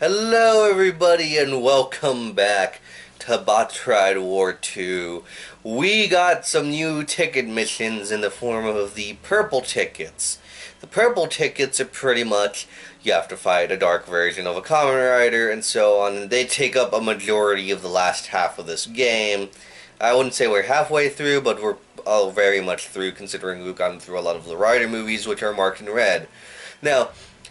Hello everybody and welcome back to Battride War 2. We got some new ticket missions in the form of the purple tickets. The purple tickets are pretty much you have to fight a dark version of a Kamen Rider and so on, and they take up a majority of the last half of this game. I wouldn't say we're halfway through, but we're very much through considering we've gotten through a lot of the Rider movies, which are marked in red. Now,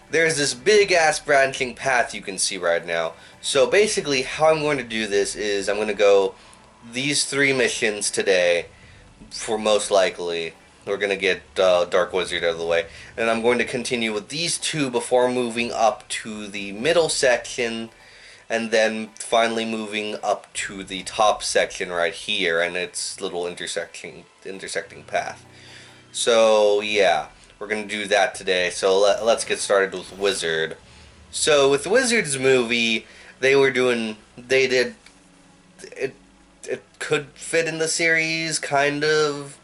there's this big ass branching path you can see right now. So basically how I'm going to do this is I'm going to go these three missions today for most likely. We're going to get Dark Wizard out of the way. And I'm going to continue with these two before moving up to the middle section and then finally moving up to the top section right here and its little intersecting path. So yeah. We're going to do that today, so let's get started with Wizard. So with Wizard's movie, it could fit in the series, kind of.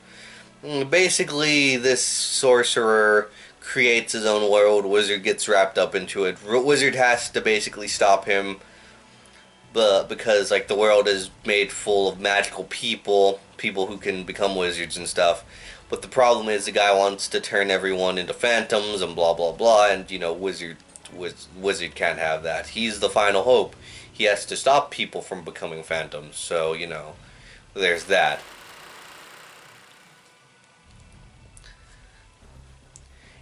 Basically, this sorcerer creates his own world, Wizard gets wrapped up into it. Wizard has to basically stop him, but because like the world is made full of magical people who can become wizards and stuff. But the problem is the guy wants to turn everyone into phantoms and blah blah blah, and you know Wizard can't have that. He's the final hope. He has to stop people from becoming phantoms. So you know, there's that.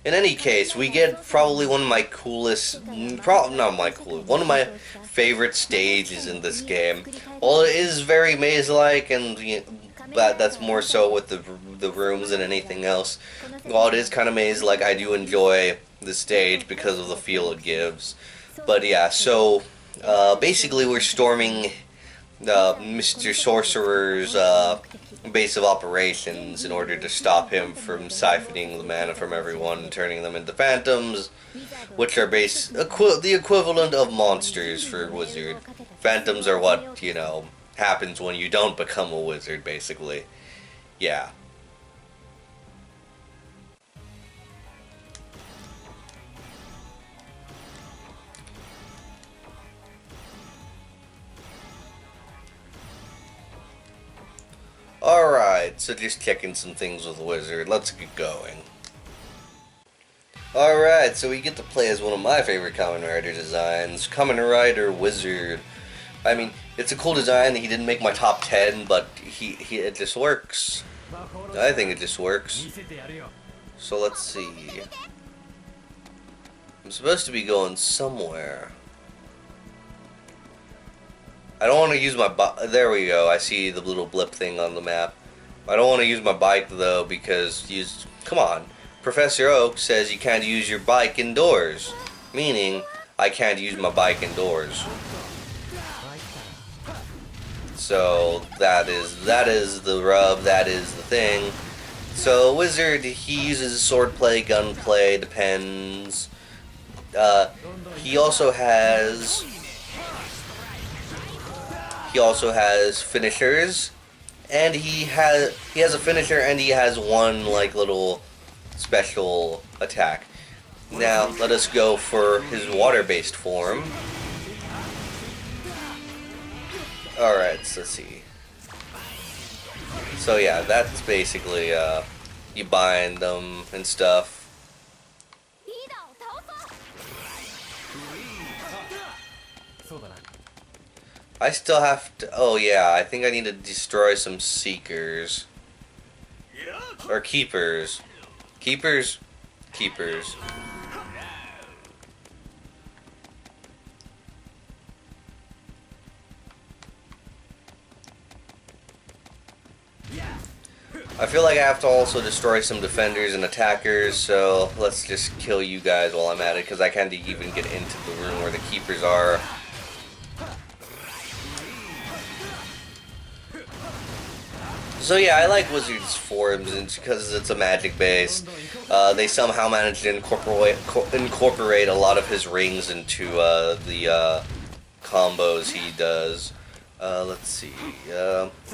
In any case, we get probably one of my coolest, one of my favorite stages in this game. Well, it is very maze-like, and but that's more so with the rooms than anything else. While it is kind of maze-like, I do enjoy the stage because of the feel it gives. But yeah, so basically we're storming Mr. Sorcerer's base of operations in order to stop him from siphoning the mana from everyone and turning them into phantoms, which are the equivalent of monsters for Wizard. Phantoms are what, you know, happens when you don't become a wizard, basically. Yeah. Alright, so just checking some things with Wizard. Let's get going. Alright, so we get to play as one of my favorite Kamen Rider designs, Kamen Rider Wizard. I mean, it's a cool design. He didn't make my top 10, but it just works. I think it just works. So let's see. I'm supposed to be going somewhere. I don't want to use my bike. There we go. I see the little blip thing on the map. I don't want to use my bike though because come on. Professor Oak says you can't use your bike indoors, meaning I can't use my bike indoors. So that is the rub. That is the thing. So Wizard, he uses swordplay, gunplay, depends. He also has finishers, and he has a finisher, and he has one like little special attack. Now let us go for his water-based form. Alright, so let's see. So yeah, that's basically you bind them and stuff. I still have to... Oh yeah, I think I need to destroy some Seekers. Or Keepers. Keepers? Keepers. I feel like I have to also destroy some defenders and attackers, so let's just kill you guys while I'm at it, because I can't even get into the room where the Keepers are. So yeah, I like Wizard's forms because it's a magic base. They somehow managed to incorporate a lot of his rings into the combos he does. Let's see. Let's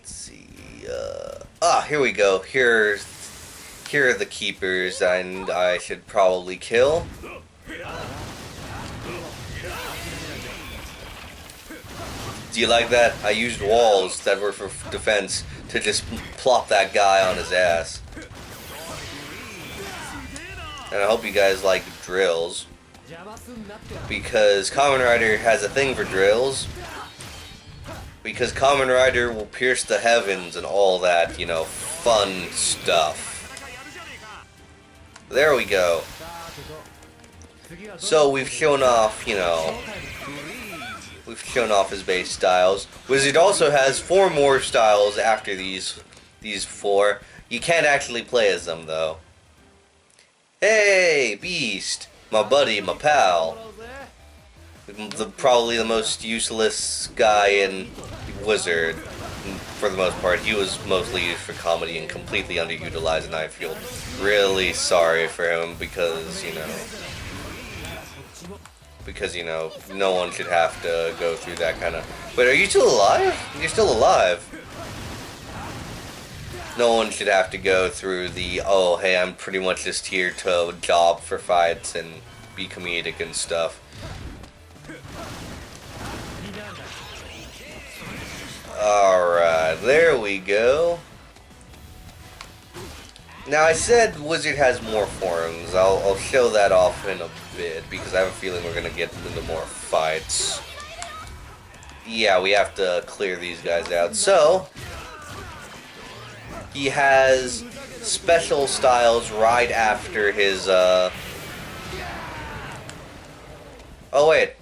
see. Here we go. Here's Here are the keepers, and I should probably kill. Do you like that? I used walls that were for defense to just plop that guy on his ass. And I hope you guys like drills, because Kamen Rider has a thing for drills. Because Kamen Rider will pierce the heavens and all that, you know, fun stuff. There we go. So we've shown off, you know, we've shown off his base styles. Wizard also has 4 more styles after these 4. You can't actually play as them though. Hey, Beast, my buddy, my pal. Probably the most useless guy in Wizard, for the most part. He was mostly used for comedy and completely underutilized, and I feel really sorry for him because, you know, no one should have to go through that kind of... Wait, are you still alive? You're still alive. No one should have to go through the, oh, hey, I'm pretty much just here to job for fights and be comedic and stuff. Alright, there we go. Now, I said Wizard has more forms. I'll show that off in a bit, because I have a feeling we're going to get into more fights. Yeah, we have to clear these guys out. So, he has special styles right after his, Oh, wait.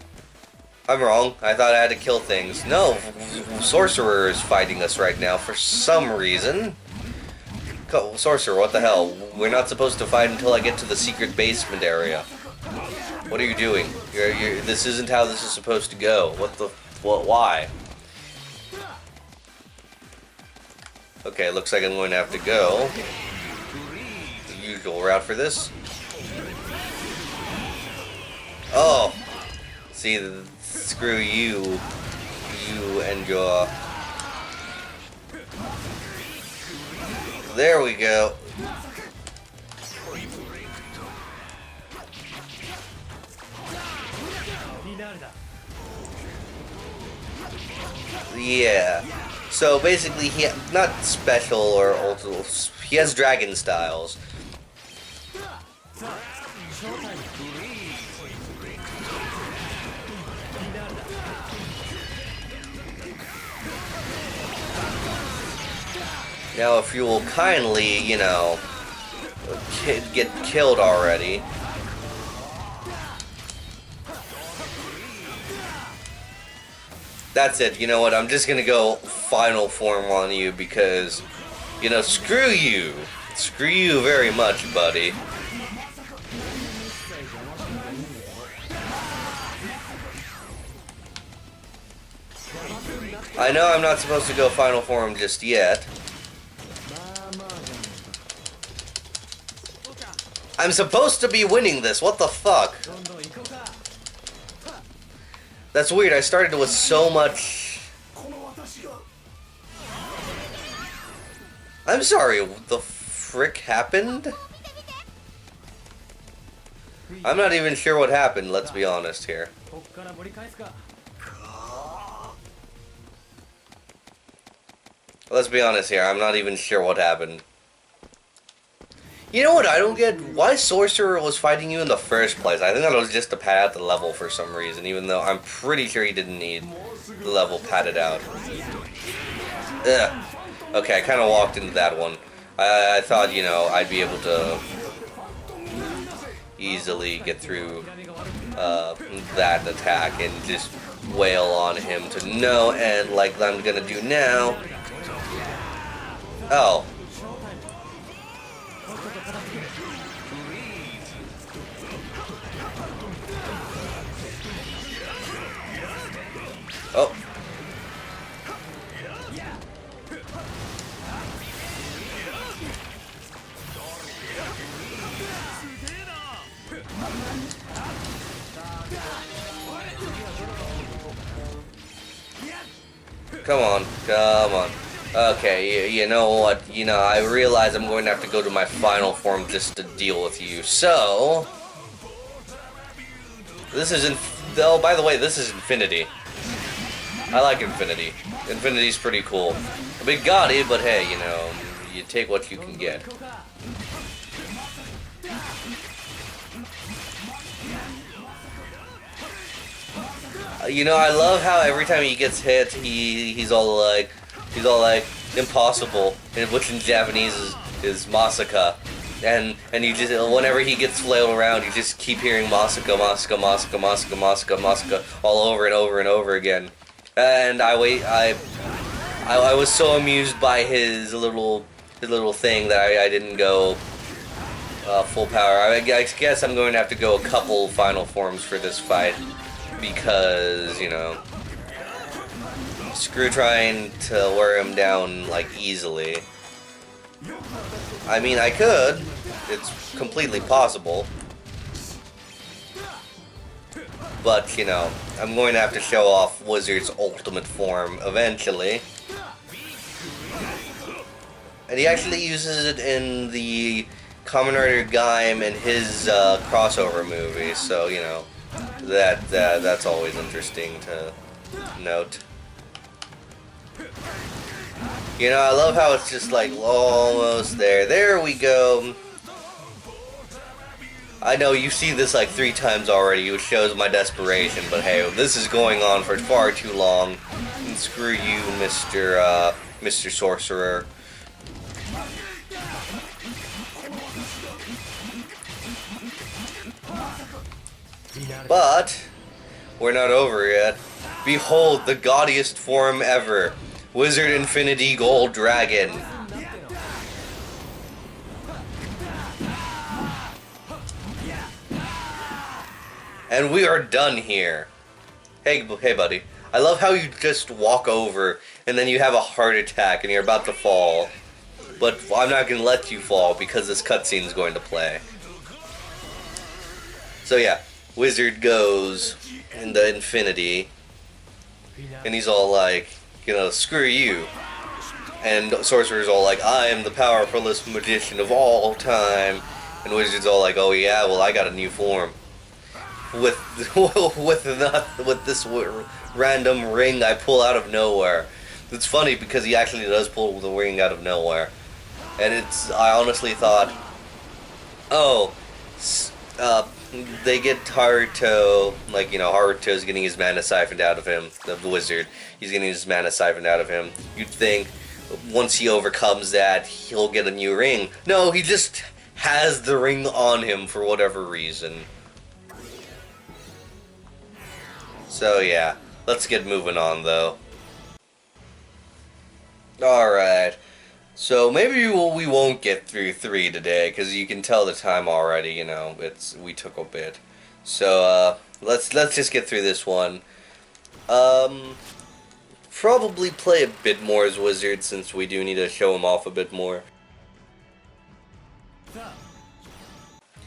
I'm wrong. I thought I had to kill things. No, Sorcerer is fighting us right now for some reason. Sorcerer, what the hell? We're not supposed to fight until I get to the secret basement area. What are you doing? This isn't how this is supposed to go. Why? Okay, looks like I'm going to have to go the usual route for this. Oh! See, screw you. You and your... There we go. Yeah. So basically, not special or ultra, he has dragon styles. Now, if you will kindly, you know, get killed already. That's it. You know what? I'm just gonna go final form on you because, you know, screw you. Screw you very much, buddy. I know I'm not supposed to go final form just yet. I'm supposed to be winning this. What the fuck? That's weird. I started with so much... I'm sorry. What the frick happened? I'm not even sure what happened, let's be honest here. Let's be honest here. I'm not even sure what happened. You know what I don't get? Why Sorcerer was fighting you in the first place? I think that was just to pad out the level for some reason, even though I'm pretty sure he didn't need the level padded out. Ugh. Okay, I kind of walked into that one. I thought, you know, I'd be able to easily get through that attack and just wail on him to no end like I'm gonna do now. Oh. Oh. Come on, come on. Okay, you know what? You know, I realize I'm going to have to go to my final form just to deal with you. So, this is oh, by the way, this is Infinity. I like Infinity. Infinity's pretty cool. A bit gaudy, but hey, you know, you take what you can get. You know, I love how every time he gets hit, he's all like impossible, which in Japanese is Masaka, and you just whenever he gets flailed around, you just keep hearing Masaka, Masaka, Masaka, Masaka, Masaka, Masaka all over and over and over again. And I was so amused by his little thing that I didn't go full power. I guess I'm going to have to go a couple final forms for this fight. Because, you know, screw trying to wear him down, like, easily. I mean, I could. It's completely possible. But, you know, I'm going to have to show off Wizard's ultimate form eventually. And he actually uses it in the Kamen Rider Gaim and his crossover movie, so, you know. That's always interesting to note. You know, I love how it's just like almost there. There we go. I know you see this like 3 times already, which shows my desperation, but hey, this is going on for far too long. And screw you, Mr. Sorcerer. But we're not over yet. Behold the gaudiest form ever, Wizard Infinity Gold Dragon. And we are done here. Hey buddy. I love how you just walk over and then you have a heart attack and you're about to fall. But I'm not going to let you fall because this cutscene is going to play. So yeah. Wizard goes into Infinity, and he's all like, you know, screw you. And Sorcerer's all like, I am the powerfulest magician of all time. And Wizard's all like, oh yeah, well I got a new form. With this random ring I pull out of nowhere. It's funny because he actually does pull the ring out of nowhere. And I honestly thought, oh, they get Haruto, like, you know, Haruto's getting his mana siphoned out of him, the wizard. He's getting his mana siphoned out of him. You'd think once he overcomes that, he'll get a new ring. No, he just has the ring on him for whatever reason. So yeah, let's get moving on though. Alright. So maybe we won't get through 3 today, because you can tell the time already. You know, we took a bit. So let's just get through this one. Probably play a bit more as Wizard, since we do need to show him off a bit more.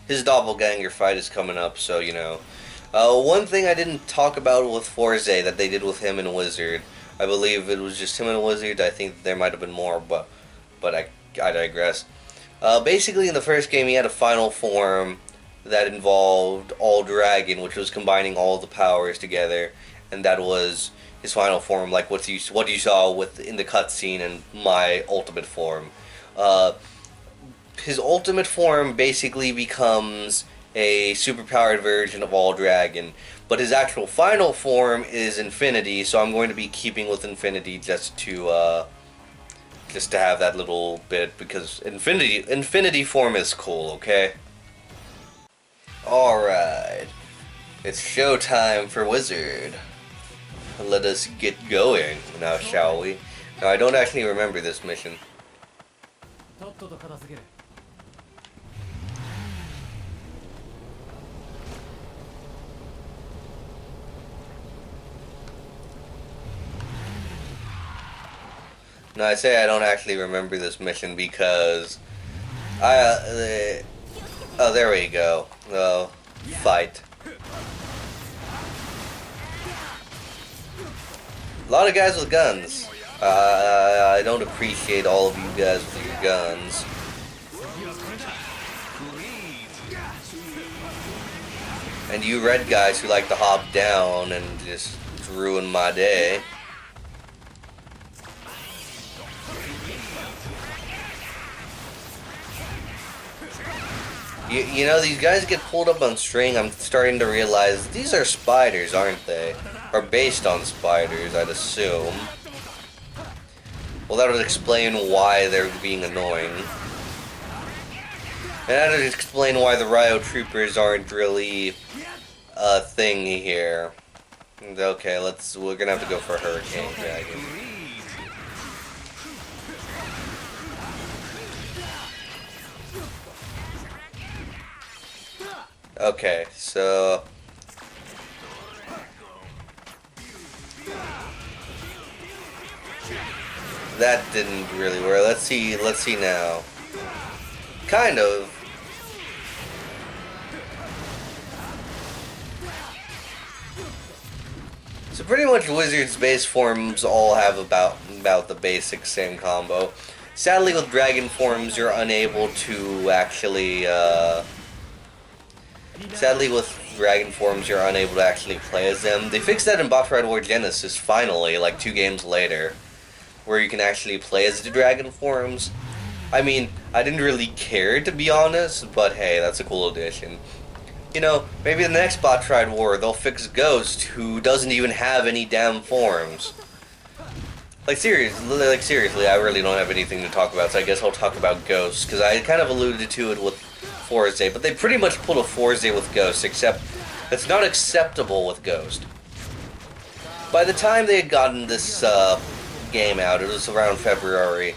His Doppleganger fight is coming up, so you know. One thing I didn't talk about with Forze that they did with him and Wizard. I believe it was just him and Wizard. I think there might have been more, but I digress. Basically, in the first game, he had a final form that involved All Dragon, which was combining all the powers together, and that was his final form, like what you saw in the cutscene and my ultimate form. His ultimate form basically becomes a superpowered version of All Dragon, but his actual final form is Infinity, so I'm going to be keeping with Infinity just to have that little bit, because Infinity form is cool, okay? Alright. It's showtime for Wizard. Let us get going now, shall we? Now, I don't actually remember this mission. No, I say I don't actually remember this mission because oh, there we go. Fight. A lot of guys with guns. I don't appreciate all of you guys with your guns. And you red guys who like to hop down and just ruin my day. You know, these guys get pulled up on string. I'm starting to realize these are spiders, aren't they? Or based on spiders, I'd assume. Well, that would explain why they're being annoying. And that would explain why the Ryo Troopers aren't really a thing here. Okay, we're gonna have to go for Hurricane Dragon. Okay, so that didn't really work. Let's see now. Kind of. So pretty much Wizard's base forms all have about the basic same combo. Sadly with Dragon forms you're unable to actually play as them. They fixed that in Battride War Genesis finally, like 2 games later, where you can actually play as the Dragon forms. I mean, I didn't really care, to be honest, but hey, that's a cool addition. You know, maybe the next Battride War they'll fix Ghost, who doesn't even have any damn forms. Like seriously, I really don't have anything to talk about, so I guess I'll talk about Ghost, because I kind of alluded to it with Forze, but they pretty much pulled a Forze with Ghost, except it's not acceptable with Ghost. By the time they had gotten this game out, it was around February,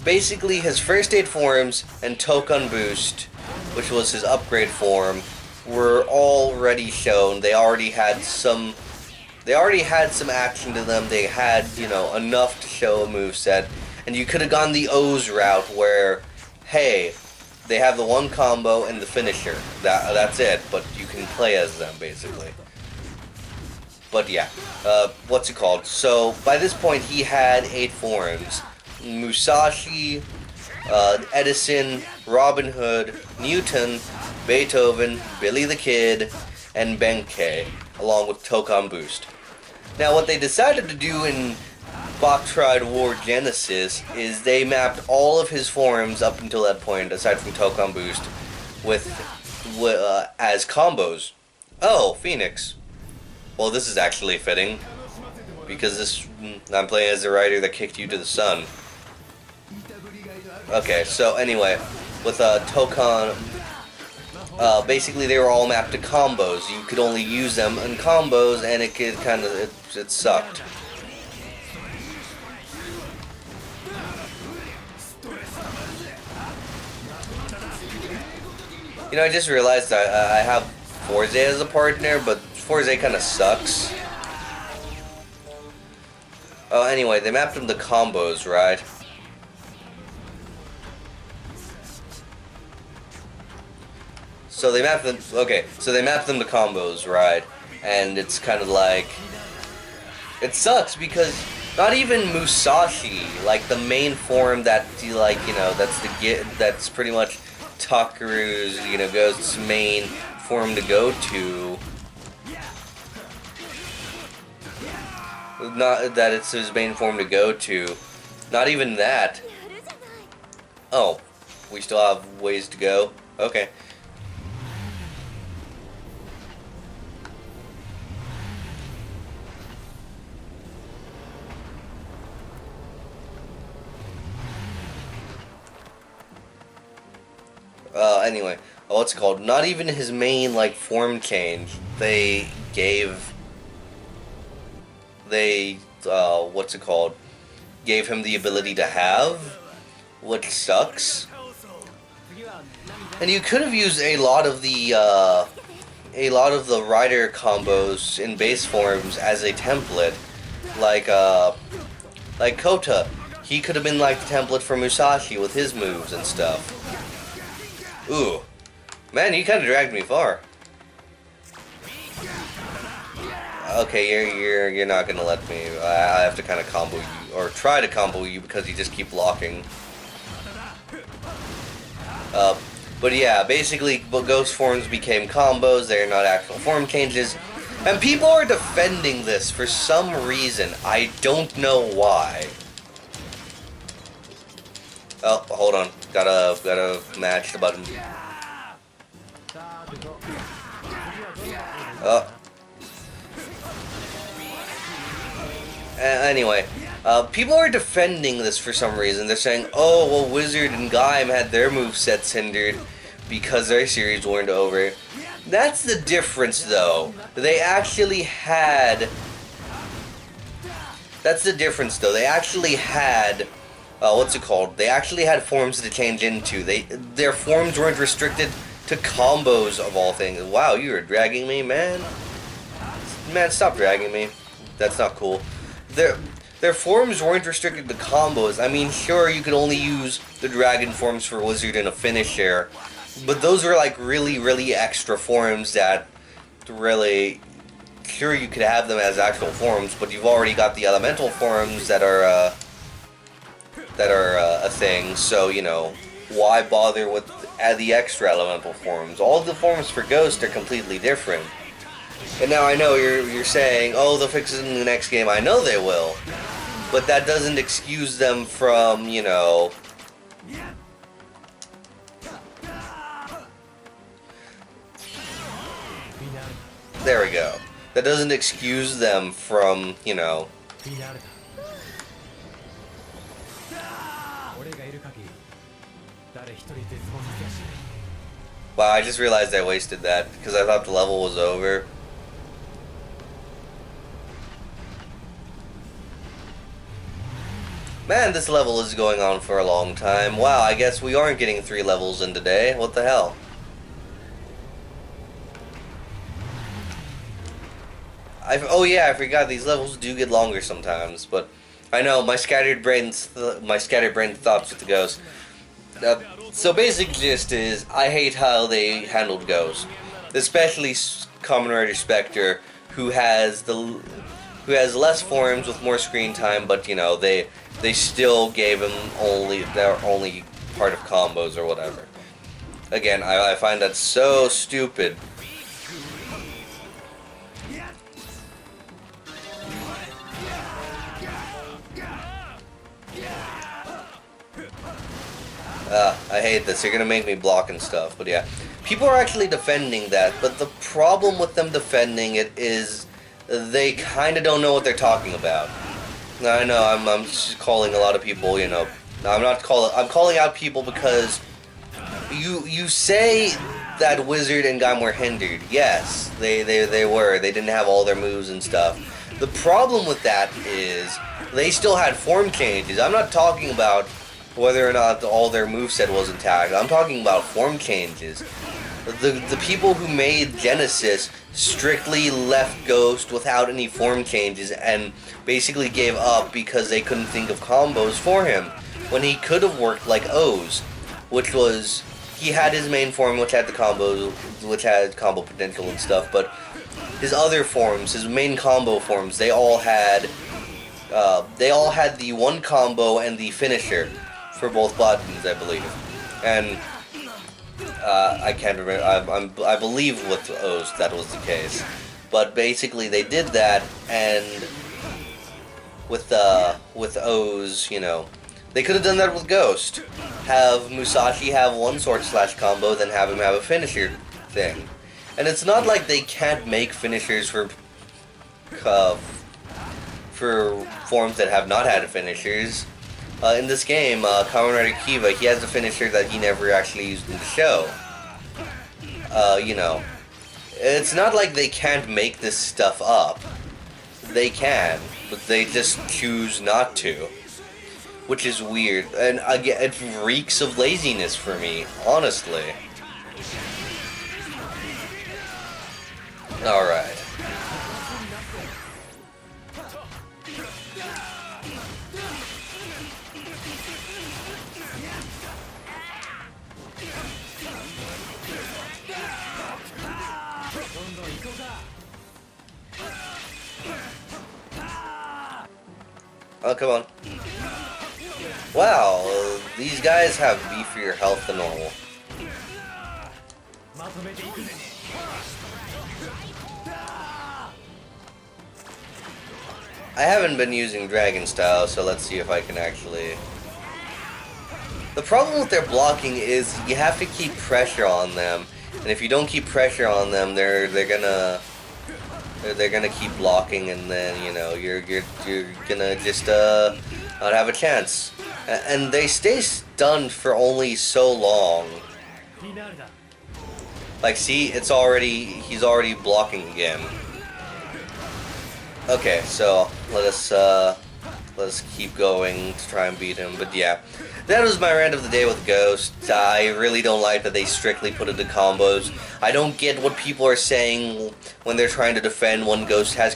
basically his first 8 forms and Token Boost, which was his upgrade form, were already shown. They already had some action to them. They had, you know, enough to show a moveset. And you could have gone the O's route where, hey, they have the one combo and the finisher. That's it, but you can play as them, basically. But yeah, what's it called? So, by this point, he had 8 forms. Musashi, Edison, Robin Hood, Newton, Beethoven, Billy the Kid, and Benkei, along with Token Boost. Now, what they decided to do in Battride War Genesis is they mapped all of his forms up until that point, aside from Token Boost, as combos. Oh, Phoenix. Well, this is actually fitting, because I'm playing as the rider that kicked you to the sun. Okay, so anyway, with Token, basically they were all mapped to combos. You could only use them in combos, and it sucked. You know, I just realized I have Forze as a partner, but Forze kind of sucks. Oh, anyway, they mapped them to combos, right? So they mapped them. Okay, so they mapped them to combos, right? And it's kind of like, it sucks because not even Musashi, like the main form that that's pretty much Takeru's, Ghost's main form to go to. Not that it's his main form to go to. Not even that. Oh, we still have ways to go. Okay. Anyway, what's it called? Not even his main, form change. They, what's it called? Gave him the ability to have, which sucks. And you could have used a lot of the rider combos in base forms as a template. Like Kota. He could have been like the template for Musashi with his moves and stuff. Ooh. Man, you kind of dragged me far. Okay, you're not gonna let me. I have to kind of combo you, or try to combo you because you just keep blocking. But yeah, basically, ghost forms became combos. They're not actual form changes, and people are defending this for some reason. I don't know why. Oh, hold on. Gotta match the button. Oh. Anyway, people are defending this for some reason. They're saying, oh, well, Wizard and Gaim had their movesets hindered because their series weren't over. That's the difference, though. They actually had... That's the difference, though. They actually had... what's it called? They actually had forms to change into. Their forms weren't restricted to combos, of all things. Wow, you were dragging me, man. Man, stop dragging me. That's not cool. Their forms weren't restricted to combos. I mean, sure, you could only use the dragon forms for Wizard and a finisher, but those were like really extra forms that really... Sure, you could have them as actual forms, but you've already got the elemental forms that are a thing, so, you know, why bother with the extra elemental forms? All the forms for Ghost are completely different. And now I know you're saying, oh, they'll fix it in the next game. I know they will. But that doesn't excuse them from, you know... There we go. That doesn't excuse them from, you know... Wow, I just realized I wasted that because I thought the level was over. Man, this level is going on for a long time. Wow, I guess we aren't getting 3 levels in today. What the hell? Oh yeah, I forgot these levels do get longer sometimes, but I know my scattered brain thoughts with the Ghost. So basic gist is, I hate how they handled Ghost, especially Kamen Rider Spectre, who has less forms with more screen time, but you know they still gave him their only part of combos or whatever. Again, I find that so stupid. I hate this. You're gonna make me block and stuff, but yeah. People are actually defending that, but the problem with them defending it is they kind of don't know what they're talking about. Now, I know I'm just calling a lot of people, you know. I'm calling out people because you say that Wizard and Gaim were hindered. Yes, they were. They didn't have all their moves and stuff. The problem with that is they still had form changes. I'm not talking about whether or not all their moveset was intact. I'm talking about form changes. The people who made Genesis strictly left Ghost without any form changes and basically gave up because they couldn't think of combos for him, when he could have worked like O's, which was, he had his main form which had the combos, which had combo potential and stuff, but his other forms, his main combo forms, they all had the one combo and the finisher for both buttons, I believe. And I can't remember. I believe with O's that was the case. But basically, they did that, and with O's, you know, they could have done that with Ghost. Have Musashi have one sword slash combo, then have him have a finisher thing. And it's not like they can't make finishers for forms that have not had finishers. In this game, Kamen Rider Kiva, he has a finisher that he never actually used in the show. You know, it's not like they can't make this stuff up. They can, but they just choose not to. Which is weird, and again, it reeks of laziness for me, honestly. Alright. Oh, come on. Wow, these guys have beefier health than normal. I haven't been using Dragon Style, so let's see if I can actually... The problem with their blocking is you have to keep pressure on them, and if you don't keep pressure on them, they're gonna keep blocking, and then you're gonna just not have a chance. And they stay stunned for only so long. Like, see, he's already blocking again. Okay, so let us keep going to try and beat him. But yeah, that was my rant of the day with Ghost. I really don't like that they strictly put it to combos. I don't get what people are saying when they're trying to defend when Ghost has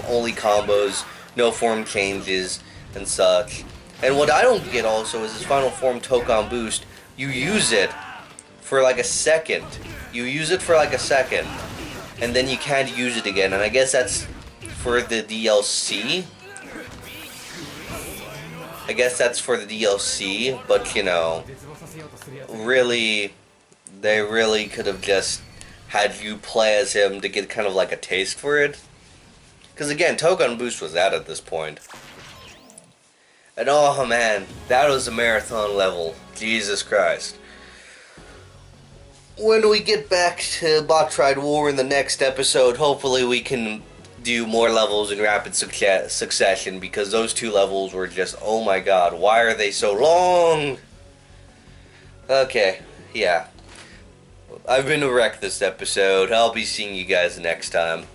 only combos, no form changes, and such. And what I don't get also is his final form Tokon boost. You use it for like a second. You use it for like a second, and then you can't use it again. And I guess that's for the DLC. I guess that's for the DLC, but really, they really could have just had you play as him to get kind of like a taste for it. Because again, Tokon Boost was out at this point. And oh man, that was a marathon level. Jesus Christ. When we get back to Battride War in the next episode, hopefully we can do more levels in rapid succession, because those two levels were just, oh my god, why are they so long? Okay, yeah. I've been a wreck this episode. I'll be seeing you guys next time.